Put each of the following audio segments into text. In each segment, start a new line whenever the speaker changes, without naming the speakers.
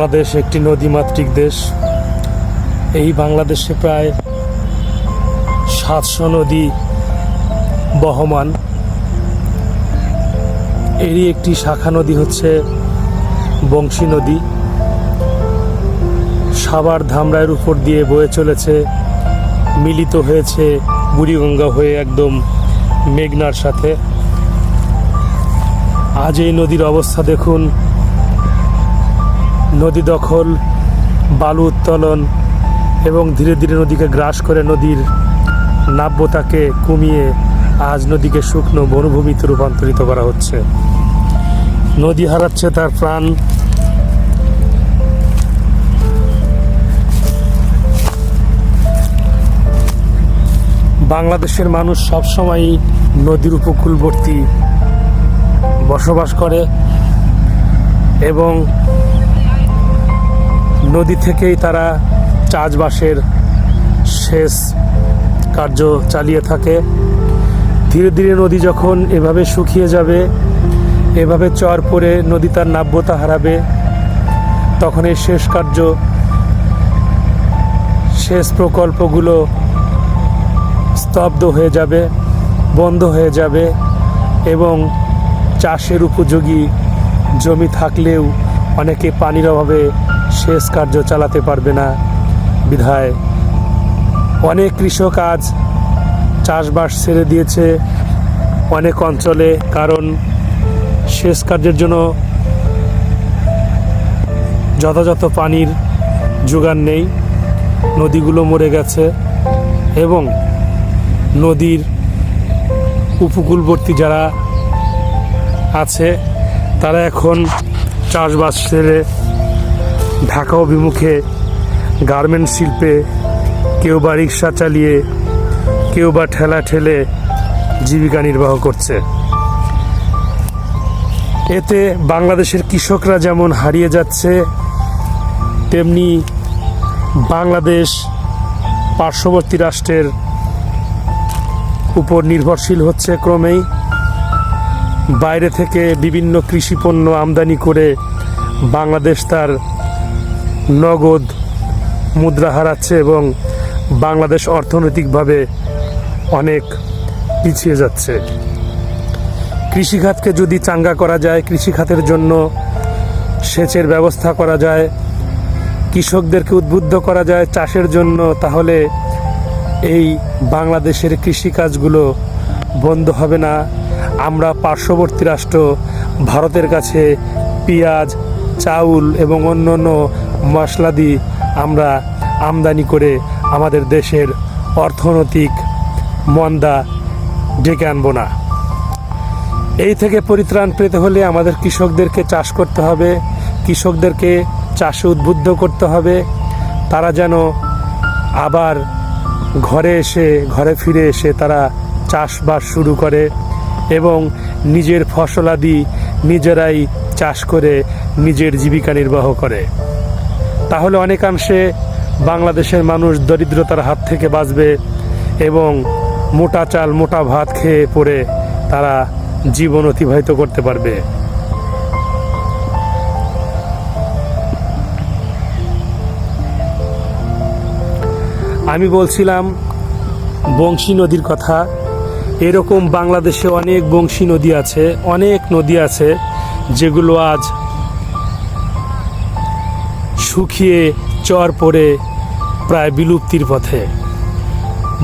বাংলাদেশ একটি নদীমাতৃক দেশ। এই বাংলাদেশে প্রায় 700 নদী বহমান। এরই একটি শাখা নদী হচ্ছে বংশী নদী। সাভার ধামরাইয়ের উপর দিয়ে বয়ে চলেছে, মিলিত হয়েছে বুড়িগঙ্গা হয়ে একদম মেঘনার সাথে। আজ এই নদীর অবস্থা দেখুন, নদী দখল, বালু উত্তোলন এবং ধীরে ধীরে নদীকে গ্রাস করে নদীর নাব্যতাকে কমিয়ে আজ নদীকে শুকনো বনভূমিতে রূপান্তরিত করা হচ্ছে। নদী হারাচ্ছে তার প্রাণ। বাংলাদেশের মানুষ সবসময়ই নদীর উপকূলবর্তী বসবাস করে এবং নদী থেকেই তারা চাষবাসের সেচ কার্য চালিয়ে থাকে। ধীরে ধীরে নদী যখন এভাবে শুকিয়ে যাবে, এভাবে চর পড়ে নদী তার নাব্যতা হারাবে, তখন এই সেচ প্রকল্পগুলো স্তব্ধ হয়ে যাবে, বন্ধ হয়ে যাবে এবং চাষের উপযোগী জমি থাকলেও অনেকে পানির অভাবে সেচ কার্য চালাতে পারবে না। বিধায় অনেক কৃষক আজ চাষবাস ছেড়ে দিয়েছে অনেক অঞ্চলে, কারণ সেচ কার্যের জন্য যথাযথ পানির যোগান নেই। নদীগুলো মরে গেছে এবং নদীর উপকূলবর্তী যারা আছে তারা এখন চাষবাস ছেড়ে ঢাকা অভিমুখে গার্মেন্টস শিল্পে, কেউ বা রিক্সা চালিয়ে, কেউ বা ঠেলা ঠেলে জীবিকা নির্বাহ করছে। এতে বাংলাদেশের কৃষকরা যেমন হারিয়ে যাচ্ছে, তেমনি বাংলাদেশ পার্শ্ববর্তী রাষ্ট্রের উপর নির্ভরশীল হচ্ছে ক্রমেই। বাইরে থেকে বিভিন্ন কৃষি পণ্য আমদানি করে বাংলাদেশ তার নগদ মুদ্রা হারাচ্ছে এবং বাংলাদেশ অর্থনৈতিকভাবে অনেক পিছিয়ে যাচ্ছে। কৃষিখাতকে যদি চাঙ্গা করা যায়, কৃষিখাতের জন্য সেচের ব্যবস্থা করা যায়, কৃষকদেরকে উদ্বুদ্ধ করা যায় চাষের জন্য, তাহলে এই বাংলাদেশের কৃষিকাজগুলো বন্ধ হবে না। আমরা পার্শ্ববর্তী রাষ্ট্র ভারতের কাছে পেঁয়াজ, চাউল এবং অন্যান্য মশলাদি আমরা আমদানি করে আমাদের দেশের অর্থনৈতিক মন্দা ডেকে আনবো না। এই থেকে পরিত্রাণ পেতে হলে আমাদের কৃষকদেরকে চাষ করতে হবে, কৃষকদেরকে চাষে উদ্বুদ্ধ করতে হবে। তারা যেন আবার ঘরে ফিরে এসে তারা চাষবাস শুরু করে এবং নিজের ফসলাদি নিজেরাই চাষ করে নিজের জীবিকা নির্বাহ করে। তাহলে অনেকাংশে বাংলাদেশের মানুষ দরিদ্রতার হাত থেকে বাঁচবে এবং মোটা চাল মোটা ভাত খেয়ে পড়ে তারা জীবন অতিবাহিত করতে পারবে। আমি বলছিলাম বংশী নদীর কথা। এরকম বাংলাদেশে অনেক বংশী নদী আছে, অনেক নদী আছে যেগুলো আজ শুকিয়ে চর পড়ে প্রায় বিলুপ্তির পথে।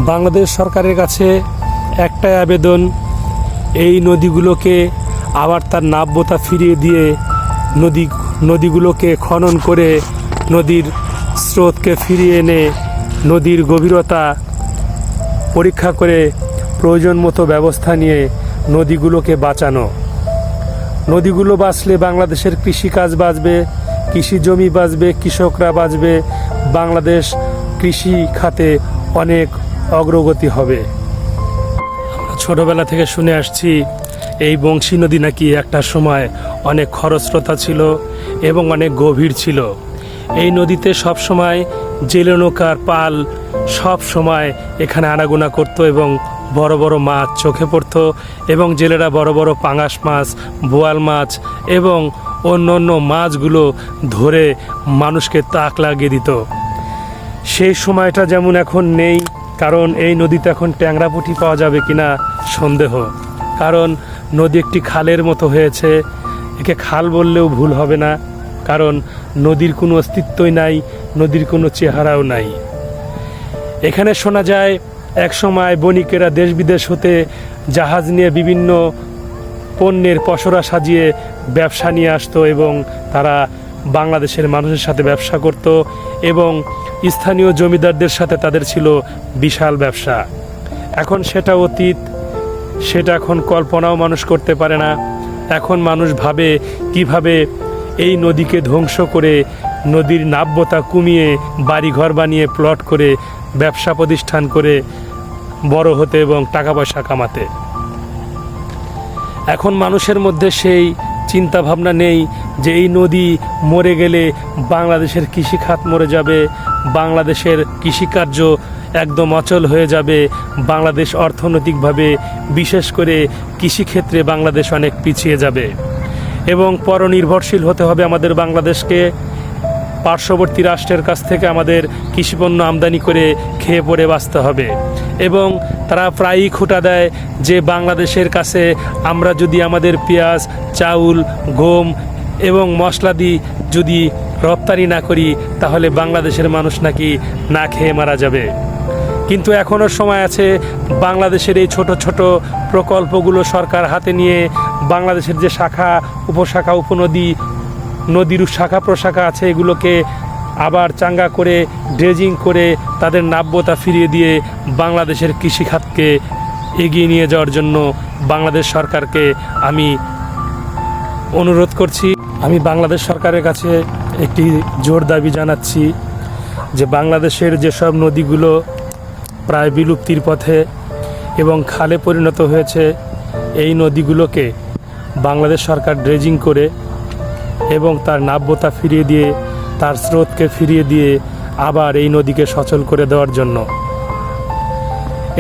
বাংলাদেশ সরকারের কাছে একটাই আবেদন, এই নদীগুলোকে আবার তার নাব্যতা ফিরিয়ে দিয়ে নদীগুলোকে খনন করে নদীর স্রোতকে ফিরিয়ে এনে নদীর গভীরতা পরীক্ষা করে প্রয়োজন মতো ব্যবস্থা নিয়ে নদীগুলোকে বাঁচানো। নদীগুলো বাঁচলে বাংলাদেশের কৃষিকাজ বাঁচবে, কৃষি জমি বাঁচবে, কৃষকরা বাঁচবে, বাংলাদেশ কৃষি খাতে অনেক অগ্রগতি হবে। ছোটবেলা থেকে শুনে আসছি এই বংশী নদী নাকি একটা সময় অনেক খরস্রোতা ছিল এবং অনেক গভীর ছিল। এই নদীতে সব সময় জেলে নৌকার পাল সব সময় এখানে আনাগোনা করত এবং বড় বড় মাছ চোখে পড়তো এবং জেলেরা বড় বড় পাঙাশ মাছ, বোয়াল মাছ এবং অন্য অন্য মাছগুলো ধরে মানুষকে তাক লাগিয়ে দিত। সেই সময়টা যেমন এখন নেই, কারণ এই নদীতে এখন ট্যাংরা পুঁটি পাওয়া যাবে কিনা সন্দেহ। কারণ নদী একটি খালের মতো হয়েছে, একে খাল বললেও ভুল হবে না, কারণ নদীর কোনো অস্তিত্বই নাই, নদীর কোনো চেহারাও নাই। এখানে শোনা যায় এক সময় বণিকেরা দেশ বিদেশ হতে জাহাজ নিয়ে বিভিন্ন পণ্যের পসরা সাজিয়ে ব্যবসা নিয়ে আসতো এবং তারা বাংলাদেশের মানুষের সাথে ব্যবসা করত এবং স্থানীয় জমিদারদের সাথে তাদের ছিল বিশাল ব্যবসা। এখন সেটা অতীত, সেটা এখন কল্পনাও মানুষ করতে পারে না। এখন মানুষ ভাবে কিভাবে এই নদীকে ধ্বংস করে, নদীর নাব্যতা কমিয়ে বাড়িঘর বানিয়ে প্লট করে ব্যবসা প্রতিষ্ঠান করে বড় হতে এবং টাকা পয়সা কামাতে। এখন মানুষের মধ্যে সেই চিন্তা ভাবনা নেই যে এই নদী মরে গেলে বাংলাদেশের কৃষিখাত মরে যাবে, বাংলাদেশের কৃষিকার্য একদম অচল হয়ে যাবে, বাংলাদেশ অর্থনৈতিকভাবে বিশেষ করে কৃষিক্ষেত্রে বাংলাদেশ অনেক পিছিয়ে যাবে এবং পরনির্ভরশীল হতে হবে আমাদের বাংলাদেশকে। পার্শ্ববর্তী রাষ্ট্রের কাছ থেকে আমাদের কৃষিপণ্য আমদানি করে খেয়ে পড়ে বাঁচতে হবে এবং তারা প্রায়ই খোঁটা দেয় যে বাংলাদেশের কাছে আমরা যদি আমাদের পেঁয়াজ, চাউল, গম এবং মশলাদি যদি রপ্তানি না করি তাহলে বাংলাদেশের মানুষ নাকি না খেয়ে মারা যাবে। কিন্তু এখনও সময় আছে বাংলাদেশের এই ছোট ছোট প্রকল্পগুলো সরকার হাতে নিয়ে বাংলাদেশের যে শাখা উপশাখা উপনদী নদীর শাখা প্রশাখা আছে এগুলোকে আবার চাঙ্গা করে ড্রেজিং করে তাদের নাব্যতা ফিরিয়ে দিয়ে বাংলাদেশের কৃষিখাতকে এগিয়ে নিয়ে যাওয়ার জন্য বাংলাদেশ সরকারকে আমি অনুরোধ করছি। আমি বাংলাদেশ সরকারের কাছে একটি জোর দাবি জানাচ্ছি যে বাংলাদেশের যেসব নদীগুলো প্রায় বিলুপ্তির পথে এবং খালে পরিণত হয়েছে এই নদীগুলোকে বাংলাদেশ সরকার ড্রেজিং করে এবং তার নাব্যতা ফিরিয়ে দিয়ে তার স্রোতকে ফিরিয়ে দিয়ে আবার এই নদীকে সচল করে দেওয়ার জন্য।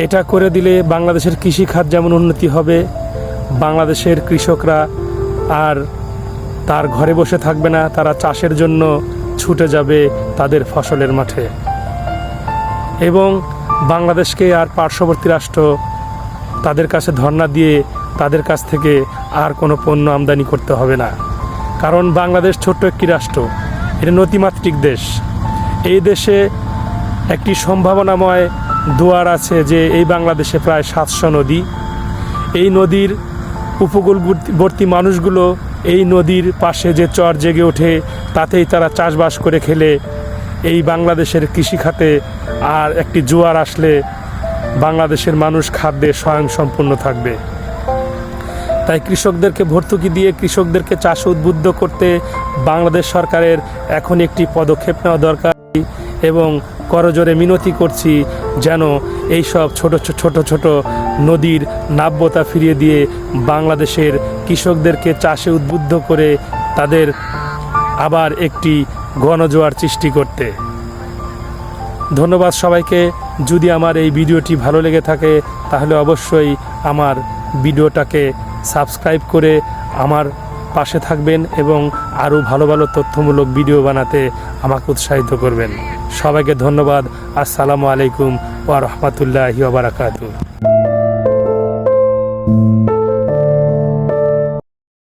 এটা করে দিলে বাংলাদেশের কৃষিখাত যেমন উন্নতি হবে, বাংলাদেশের কৃষকরা আর তার ঘরে বসে থাকবে না, তারা চাষের জন্য ছুটে যাবে তাদের ফসলের মাঠে এবং বাংলাদেশকে আর পার্শ্ববর্তী রাষ্ট্র তাদের কাছে ধর্ণা দিয়ে তাদের কাছ থেকে আর কোনো পণ্য আমদানি করতে হবে না। কারণ বাংলাদেশ ছোট্ট একটি রাষ্ট্র, এটা নদীমাতৃক দেশ। এই দেশে একটি সম্ভাবনাময় দুয়ার আছে যে এই বাংলাদেশে প্রায় 700 নদী। এই নদীর উপকূলবর্তী মানুষগুলো এই নদীর পাশে যে চর জেগে ওঠে তাতেই তারা চাষবাস করে খেলে এই বাংলাদেশের কৃষিখাতে আর একটি জোয়ার আসলে বাংলাদেশের মানুষ খাদ্যে স্বয়ংসম্পূর্ণ থাকবে। তাই কৃষকদেরকে ভর্তুকি দিয়ে কৃষকদেরকে চাষে উদ্বুদ্ধ করতে বাংলাদেশ সরকারের এখন একটি পদক্ষেপ নেওয়া দরকার এবং করজোরে মিনতি করছি যেন এই সব ছোট ছোট নদীর নাব্যতা ফিরিয়ে দিয়ে বাংলাদেশের কৃষকদেরকে চাষে উদ্বুদ্ধ করে তাদের আবার একটি গণজোয়ার সৃষ্টি করতে। ধন্যবাদ সবাইকে। যদি আমার এই ভিডিওটি ভালো লেগে থাকে তাহলে অবশ্যই আমার ভিডিওটাকে সাবস্ক্রাইব করে আমার পাশে থাকবেন এবং আরও ভালো ভালো তথ্যমূলক ভিডিও বানাতে আমাকে উৎসাহিত করবেন। সবাইকে ধন্যবাদ। আসসালামু আলাইকুম ওয়া রাহমাতুল্লাহি ওয়া বারাকাতুহু।